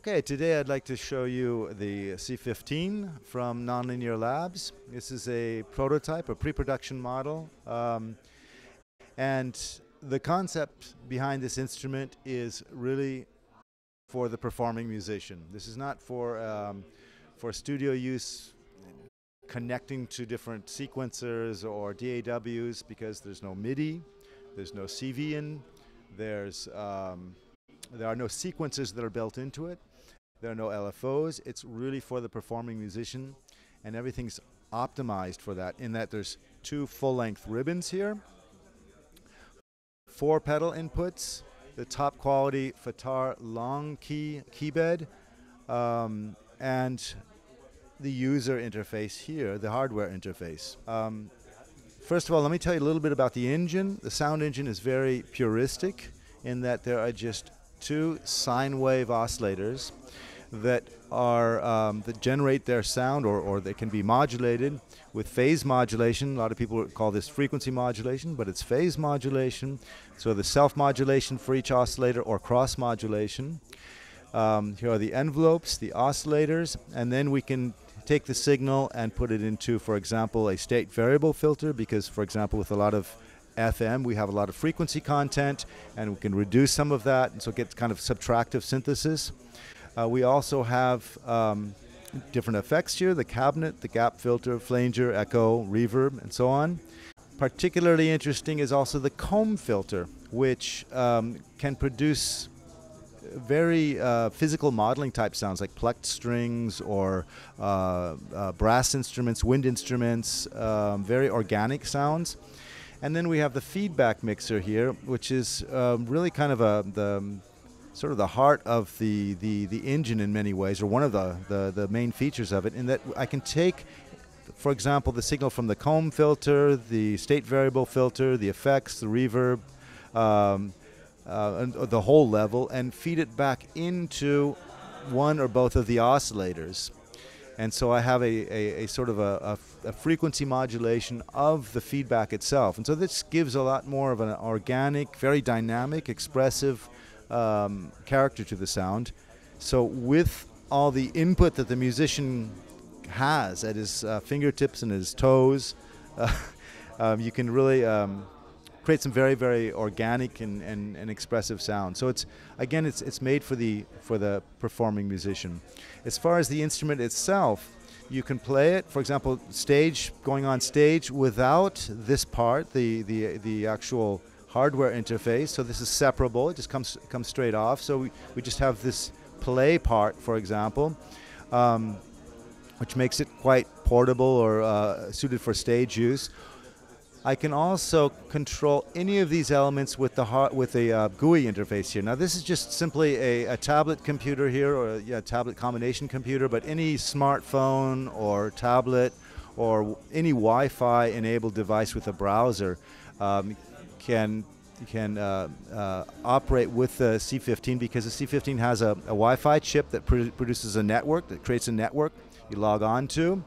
Okay, today I'd like to show you the C15 from Nonlinear Labs. This is a prototype, a pre-production model. And the concept behind this instrument is really for the performing musician. This is not for studio use, connecting to different sequencers or DAWs, because there's no MIDI, there's no CV in, there are no sequences that are built into it. There are no LFOs. It's really for the performing musician, and everything's optimized for that, in that there's two full-length ribbons here, 4 pedal inputs, the top quality Fatar long key bed, and the user interface here, the hardware interface. First of all, let me tell you a little bit about the engine. The sound engine is very puristic in that there are just 2 sine wave oscillators that generate their sound, or they can be modulated with phase modulation. A lot of people call this frequency modulation, but it's phase modulation. So the self-modulation for each oscillator, or cross-modulation. Here are the envelopes, the oscillators, and then we can take the signal and put it into, for example, a state variable filter, because, for example, with a lot of FM, we have a lot of frequency content, and we can reduce some of that, and so get kind of subtractive synthesis. We also have different effects here: the cabinet, the gap filter, flanger, echo, reverb, and so on. Particularly interesting is also the comb filter, which can produce very physical modeling type sounds, like plucked strings or brass instruments, wind instruments, very organic sounds. And then we have the feedback mixer here, which is really kind of sort of the heart of the engine in many ways, or one of the main features of it, in that I can take, for example, the signal from the comb filter, the state variable filter, the effects, the reverb, and the whole level, and feed it back into one or both of the oscillators. And so I have a sort of a frequency modulation of the feedback itself. And so this gives a lot more of an organic, very dynamic, expressive character to the sound. So with all the input that the musician has at his fingertips and his toes, you can really create some very, very organic and expressive sound. So it's made for the performing musician. As far as the instrument itself, you can play it, for example, going on stage without this part, the actual hardware interface. So this is separable; it just comes straight off. So we just have this play part, for example, which makes it quite portable or suited for stage use. I can also control any of these elements with a GUI interface here. Now this is just simply a tablet computer here, or a tablet combination computer, but any smartphone or tablet or any Wi-Fi enabled device with a browser can operate with the C15, because the C15 has a Wi-Fi chip that produces a network, that creates a network you log on to.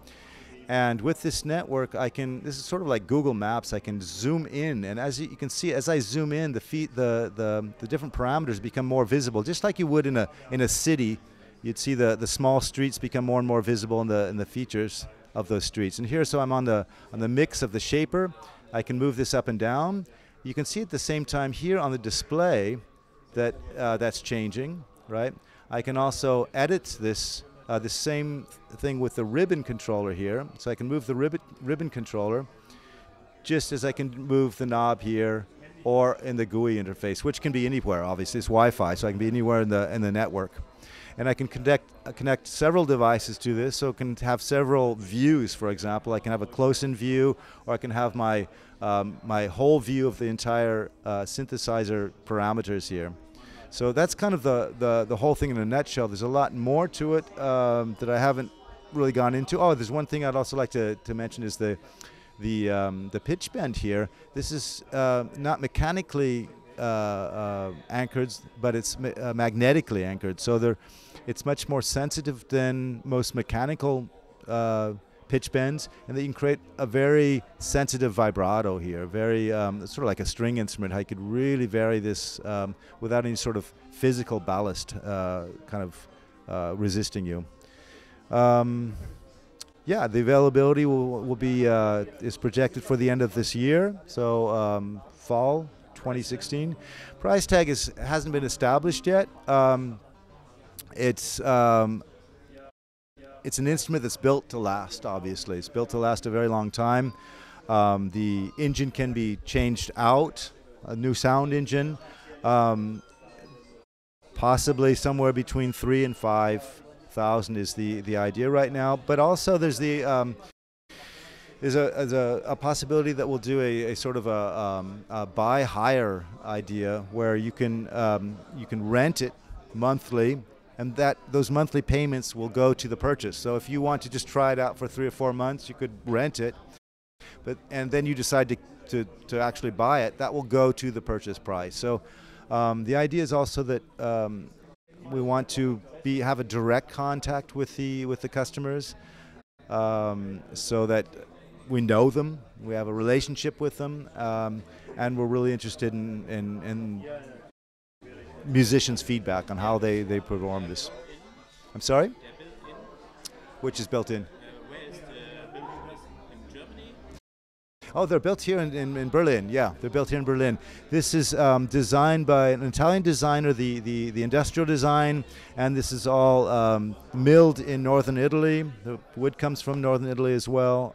And with this network, this is sort of like Google Maps, I can zoom in, and as you can see, as I zoom in, the different parameters become more visible, just like you would in a city. You'd see the small streets become more and more visible in the features of those streets. And here, so I'm on the mix of the shaper. I can move this up and down. You can see at the same time here on the display that that's changing, right? I can also edit this. The same thing with the ribbon controller here. So I can move the ribbon controller just as I can move the knob here, or in the GUI interface, which can be anywhere. Obviously, it's Wi-Fi, so I can be anywhere in the network. And I can connect several devices to this, so I can have several views. For example, I can have a close-in view, or I can have my whole view of the entire synthesizer parameters here. So that's kind of the whole thing in a nutshell. There's a lot more to it that I haven't really gone into. Oh, there's one thing I'd also like to mention is the pitch bend here. This is not mechanically anchored, but it's magnetically anchored. So it's much more sensitive than most mechanical pitch bends, and then you can create a very sensitive vibrato here, very sort of like a string instrument. How you could really vary this without any sort of physical ballast kind of resisting you. Yeah, the availability will be is projected for the end of this year, so fall 2016. Price tag hasn't been established yet. It's an instrument that's built to last. Obviously, it's built to last a very long time. The engine can be changed out, a new sound engine, possibly somewhere between 3,000 and 5,000 is the idea right now. But also there's a possibility that we'll do a sort of a buy hire idea where you can rent it monthly, and those monthly payments will go to the purchase. So if you want to just try it out for 3 or 4 months, you could rent it, and then you decide to actually buy it. That will go to the purchase price. So the idea is also that we want to have a direct contact with the customers, so that we know them, we have a relationship with them, and we're really interested in musicians' feedback on how they perform this. I'm sorry? Which is built in? Where is the building press in Germany? Oh, they're built here in Berlin. Yeah, they're built here in Berlin. This is designed by an Italian designer, the industrial design, and this is all milled in northern Italy. The wood comes from northern Italy as well.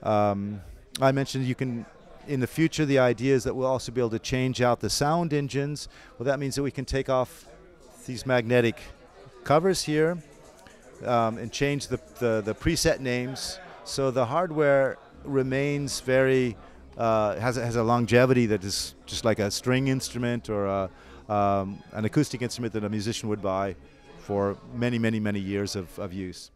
I mentioned you can, in the future, the idea is that we'll also be able to change out the sound engines. Well, that means that we can take off these magnetic covers here and change the preset names, so the hardware remains very has a longevity that is just like a string instrument or an acoustic instrument that a musician would buy for many years of use.